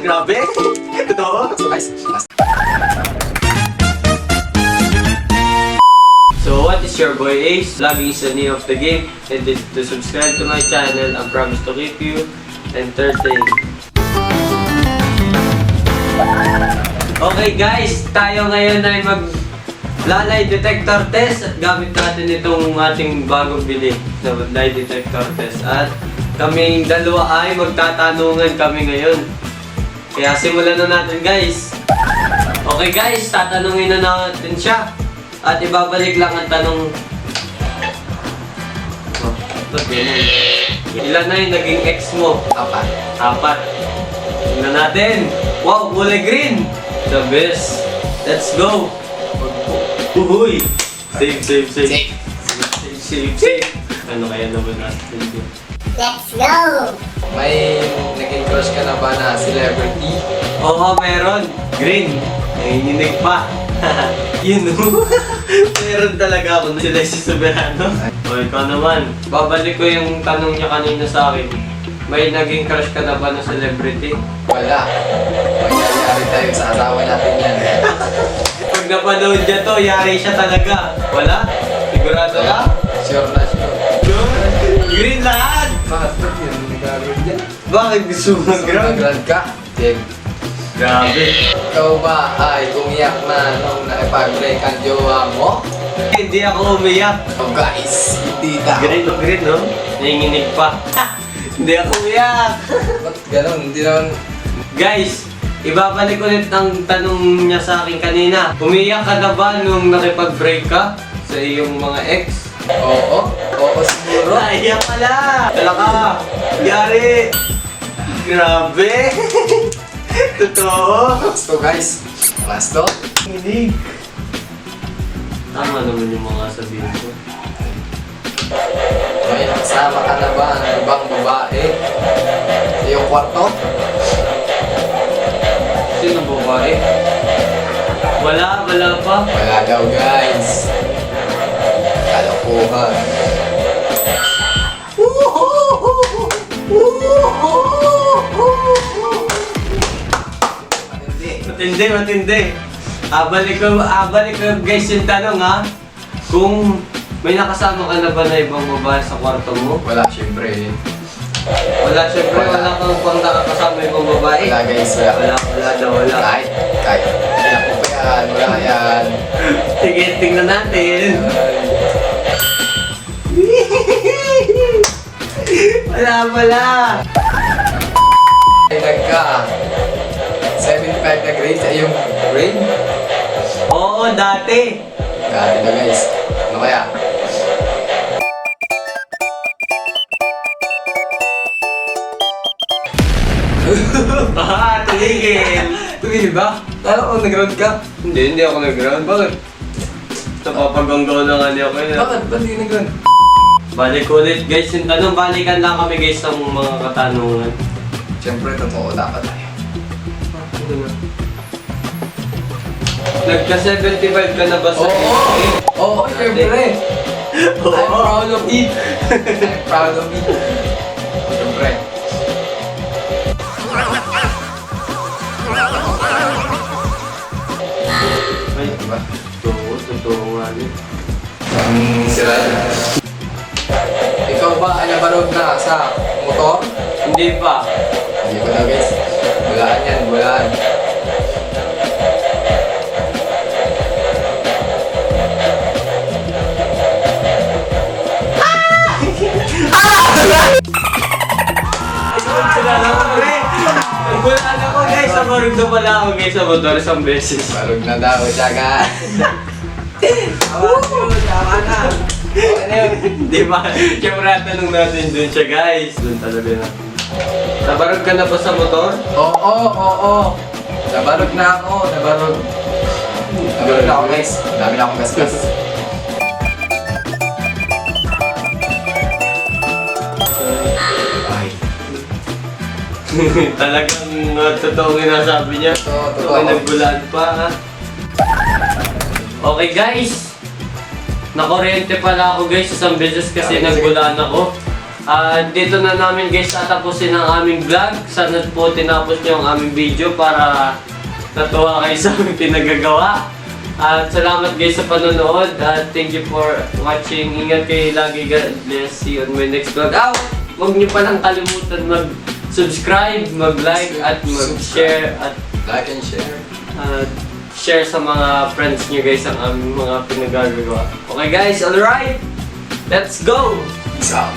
Grabe! Totoo? So what is your boy Ace? Vlogging is the name of the game. And to subscribe to my channel, I promise to keep you entertained. Okay guys, tayo ngayon ay lie detector test at gamit natin itong ating bagong bili na lie detector test. At kaming dalawa ay magtatanungan kami ngayon. Kaya simulan na natin guys. Okay guys, tatanungin na natin siya. At ibabalik lang ang tanong. Oh, ba't ganun? Ilan na yung naging ex mo? Apat. Tingnan natin. Wow, kulay green! The best. Let's go! Uhuy! Save. Save. Ano kaya naman natin? Let's go! May naging crush ka na ba na celebrity? Oo, meron. Green. Nanginginig pa. Yun o. Meron talaga ako na sila si Soberano. O ikaw naman. Babalik ko yung tanong niya kanina sa akin. May naging crush ka na ba na celebrity? Wala. Magyayari tayo sa asawa natin yan. Pag napanood niya to, yari siya talaga. Wala? Sigurado ka? Sure na sure. Green lahat! Bakit ba't yun? Nagagawin yan? Bakit gusto mo mag-grab? Sumagrad ka? Jeb. Grabe. Ikaw ba ay umiyak na nung nakipag-break ang jowa mo? Hindi ako umiyak. Oh guys, hindi daw. Green no? Nanginginig pa. Hindi ako umiyak. Ba't ganun? Hindi naman... Guys, ibabalik ulit ang tanong niya sa akin kanina. Umiyak ka na ba nung nakipag-break ka sa iyong mga ex? Oo siguro. Naiyak pala! Wala ka! Yari! Grabe! Totoo! Last to guys. Last to. Hindi. Tama naman yung mga sabihin ko. May kasama ka na ba ng ibang babae? Sa iyong kwarto? Sino babae? Wala pa. Wala daw guys. Kalokohan. Matindi. Abalik ko guys yung tanong ha. Kung may nakasama ka na ba na ibang babae sa kwarto mo? Wala syempre. Wala, syempre wala kang pang nakakasama ibang babae. Wala guys, wala. Wala. Kahit. Kaya ko pa yan, wala yan. Sige, tingnan natin. Wala. Ay, nagka 75 na grade sa iyong brain. Oo, dati. Dati na guys. Ano kaya? Tumigil. Tumigil ba? Kala ko nag-round ka. Hindi ako nag-ground. Bakit? Napapaganggaw na nga niya ko yun. Bakit? Ba't di nag-round? Balik ulit guys yung tanong. Balikan lang kami guys ng mga katanungan. Siyempre, totoo dapat tayo. Nagka-75 ka na ba sa Oo, siyempre. I'm proud of it. I'm proud of it. Siyempre. Ay, Diba? totoo nga yun. Ang sila. Ikaw ba ay nabarog na sa motor? Hindi pa. Hindi ko na guys. Bulaan yan, bulaan. Nagbulaan ako guys. Nabarog na pala ako guys sa motor isang beses. Barog na daw, tsaga. Tama na. Okay na yun. Di ba? Siyempre tanong natin dun siya guys. Dun talaga natin. Nabarog ka na ba sa motor? Oo. Nabarog na ako, nabarog. Nabarog na ako guys. Dami na akong gasgas. Ay. Talagang totoo sinasabi niya. Totoo. Okay, nagbulaan pa ha. Okay guys. Nakuryente pala ako guys isang beses kasi Okay, nagbulaan ako. Dito na namin guys tatapusin ang aming vlog. Sana po tinapos niyo ang aming video para natuwa kayo sa aming pinagagawa. At salamat guys sa panonood. At thank you for watching. Ingat kayo lagi. God bless. See you on my next vlog. Huwag niyo palang kalimutan mag-subscribe, mag-like, at mag-share. At Like and share. share sa mga friends niyo guys ang aming mga pinagagawa. Okay guys, alright? Let's go! Peace out.